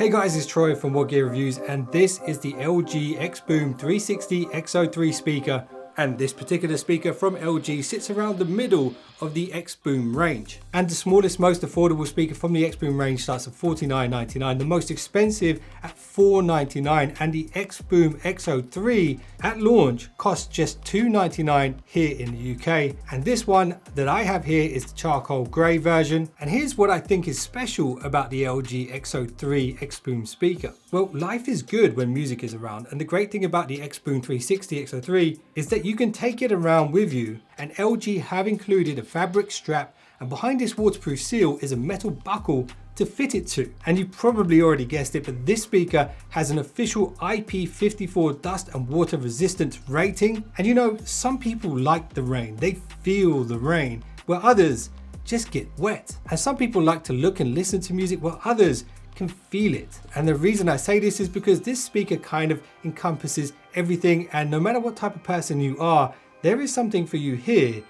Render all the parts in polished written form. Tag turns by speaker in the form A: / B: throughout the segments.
A: Hey guys, it's Troy from What Gear Reviews, and this is the LG Xboom 360 XO3 speaker. And this particular speaker from LG sits around the middle of the Xboom range. And the smallest, most affordable speaker from the Xboom range starts at $49.99. The most expensive at $499. And the Xboom XO3 at launch costs just $299 here in the UK. And this one that I have here is the charcoal grey version. And here's what I think is special about the LG XO3 Xboom speaker. Well, life is good when music is around. And the great thing about the Xboom 360 XO3 is that you can take it around with you, and LG have included a fabric strap, and behind this waterproof seal is a metal buckle to fit it to. And you probably already guessed it, but this speaker has an official IP54 dust and water resistance rating. And you know, some people like the rain, they feel the rain, where others just get wet. And some people like to look and listen to music while others can feel it. And the reason I say this is because this speaker kind of encompasses everything, and no matter what type of person you are, there is something for you here.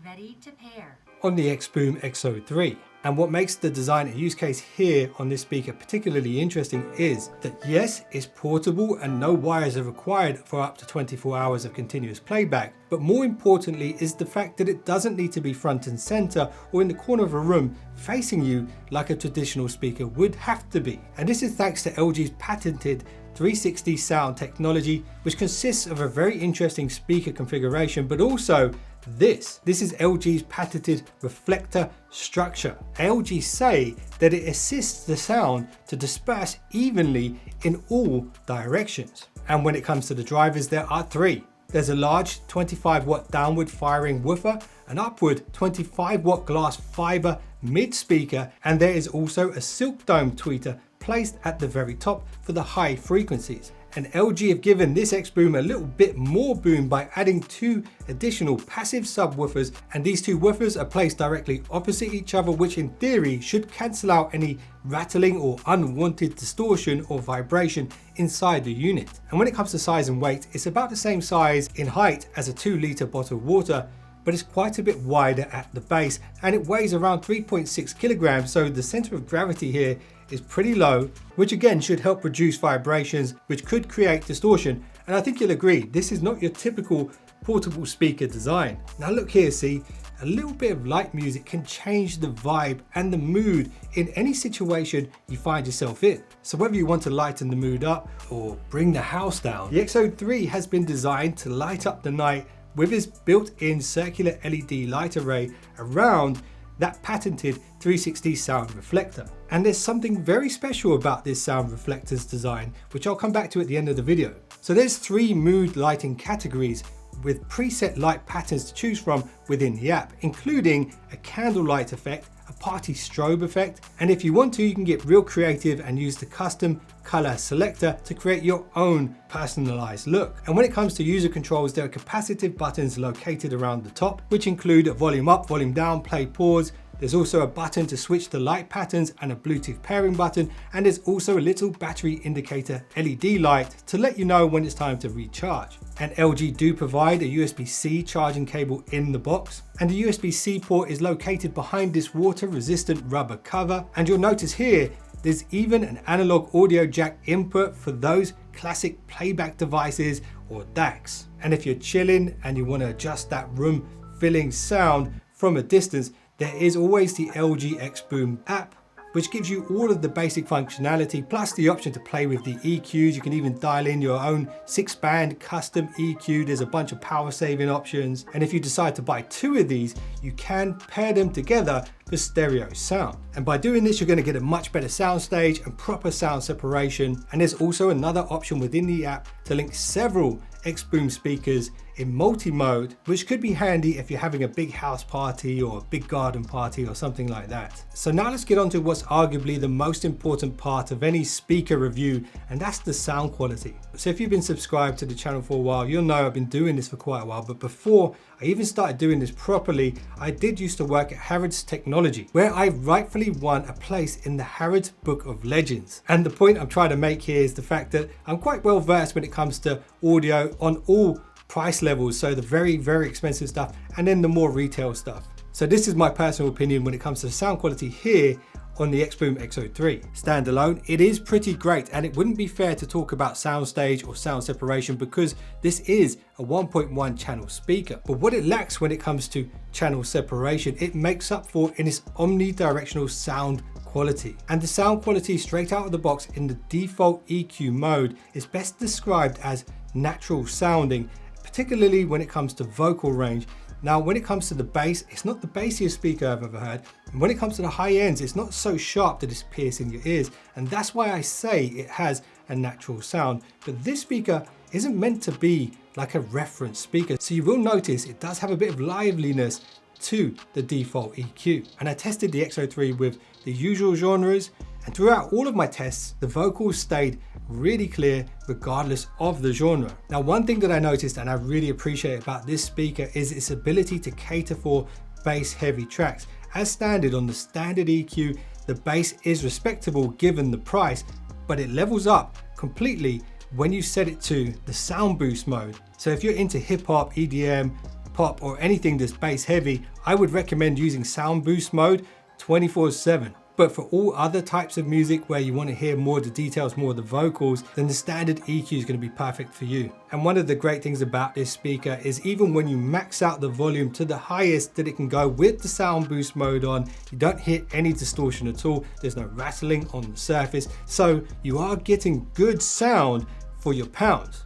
B: Ready to pair
A: On the Xboom XO3. And what makes the design and use case here on this speaker particularly interesting is that yes, it's portable and no wires are required for up to 24 hours of continuous playback, but more importantly is the fact that it doesn't need to be front and center or in the corner of a room facing you like a traditional speaker would have to be. And this is thanks to LG's patented 360 sound technology, which consists of a very interesting speaker configuration, but also this is LG's patented reflector structure. LG say that it assists the sound to disperse evenly in all directions. And when it comes to the drivers, there are three. There's a large 25 watt downward firing woofer, an upward 25 watt glass fiber mid speaker, and there is also a silk dome tweeter placed at the very top for the high frequencies. And LG have given this Xboom a little bit more boom by adding two additional passive subwoofers, and these two woofers are placed directly opposite each other, which in theory should cancel out any rattling or unwanted distortion or vibration inside the unit. And when it comes to size and weight, it's about the same size in height as a 2-litre bottle of water, but it's quite a bit wider at the base, and it weighs around 3.6 kilograms, so the center of gravity here is pretty low, which again should help reduce vibrations, which could create distortion. And I think you'll agree, this is not your typical portable speaker design. Now look here, see, a little bit of light music can change the vibe and the mood in any situation you find yourself in. So whether you want to lighten the mood up or bring the house down, the XO3 has been designed to light up the night with its built-in circular LED light array around that patented 360 sound reflector. And there's something very special about this sound reflector's design, which I'll come back to at the end of the video. So there's three mood lighting categories with preset light patterns to choose from within the app, including a candlelight effect, a party strobe effect, and if you want to, you can get real creative and use the custom color selector to create your own personalized look. And when it comes to user controls, there are capacitive buttons located around the top, which include a volume up, volume down, play, pause. There's also a button to switch the light patterns and a Bluetooth pairing button, and there's also a little battery indicator LED light to let you know when it's time to recharge. And LG do provide a USB-C charging cable in the box, and the USB-C port is located behind this water-resistant rubber cover. And you'll notice here, there's even an analog audio jack input for those classic playback devices or DACs. And if you're chilling and you want to adjust that room-filling sound from a distance, there is always the LG Xboom app, which gives you all of the basic functionality, plus the option to play with the EQs. You can even dial in your own 6-band custom EQ. There's a bunch of power saving options. And if you decide to buy two of these, you can pair them together for stereo sound. And by doing this, you're going to get a much better soundstage and proper sound separation. And there's also another option within the app to link several Xboom speakers in multi-mode, which could be handy if you're having a big house party or a big garden party or something like that. So now let's get on to what's arguably the most important part of any speaker review, and that's the sound quality. So if you've been subscribed to the channel for a while, you'll know I've been doing this for quite a while, but before I even started doing this properly, I did used to work at Harrods Technology, where I rightfully won a place in the Harrods Book of Legends. And the point I'm trying to make here is the fact that I'm quite well versed when it comes to audio on all price levels, so the very, very expensive stuff and then the more retail stuff. So this is my personal opinion when it comes to sound quality here on the Xboom XO3. Standalone, it is pretty great, and it wouldn't be fair to talk about soundstage or sound separation because this is a 1.1 channel speaker. But what it lacks when it comes to channel separation, it makes up for in its omnidirectional sound quality. And the sound quality straight out of the box in the default EQ mode is best described as natural sounding, particularly when it comes to vocal range. Now, when it comes to the bass, it's not the bassiest speaker I've ever heard. And when it comes to the high ends, it's not so sharp that it's piercing your ears. And that's why I say it has a natural sound. But this speaker isn't meant to be like a reference speaker. So you will notice it does have a bit of liveliness to the default EQ. And I tested the XO3 with the usual genres, and throughout all of my tests, the vocals stayed really clear regardless of the genre. Now, one thing that I noticed and I really appreciate about this speaker is its ability to cater for bass heavy tracks. As standard on the standard EQ, the bass is respectable given the price, but it levels up completely when you set it to the sound boost mode. So if you're into hip hop, EDM, pop, or anything that's bass heavy, I would recommend using sound boost mode 24/7. But for all other types of music where you want to hear more of the details, more of the vocals, then the standard EQ is going to be perfect for you. And one of the great things about this speaker is even when you max out the volume to the highest that it can go with the sound boost mode on, you don't hear any distortion at all. There's no rattling on the surface. So you are getting good sound for your pounds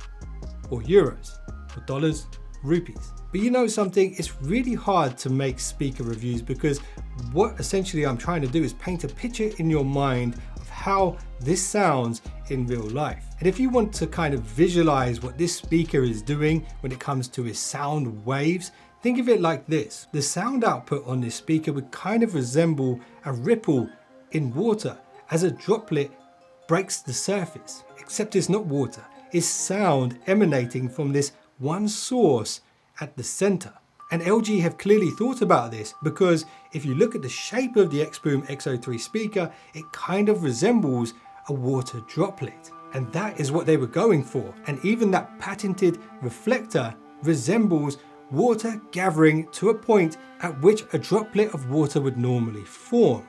A: or euros or dollars, rupees. But you know something, it's really hard to make speaker reviews because what essentially I'm trying to do is paint a picture in your mind of how this sounds in real life. And if you want to kind of visualize what this speaker is doing when it comes to its sound waves, think of it like this. The sound output on this speaker would kind of resemble a ripple in water as a droplet breaks the surface, except it's not water, it's sound emanating from this one source at the center. And LG have clearly thought about this because if you look at the shape of the Xboom XO3 speaker, it kind of resembles a water droplet. And that is what they were going for. And even that patented reflector resembles water gathering to a point at which a droplet of water would normally form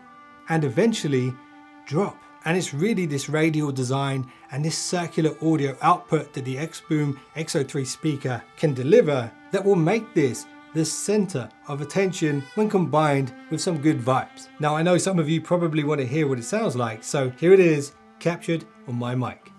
A: and eventually drop. And it's really this radial design and this circular audio output that the Xboom XO3 speaker can deliver that will make this the center of attention when combined with some good vibes. Now, I know some of you probably want to hear what it sounds like, so here it is, captured on my mic.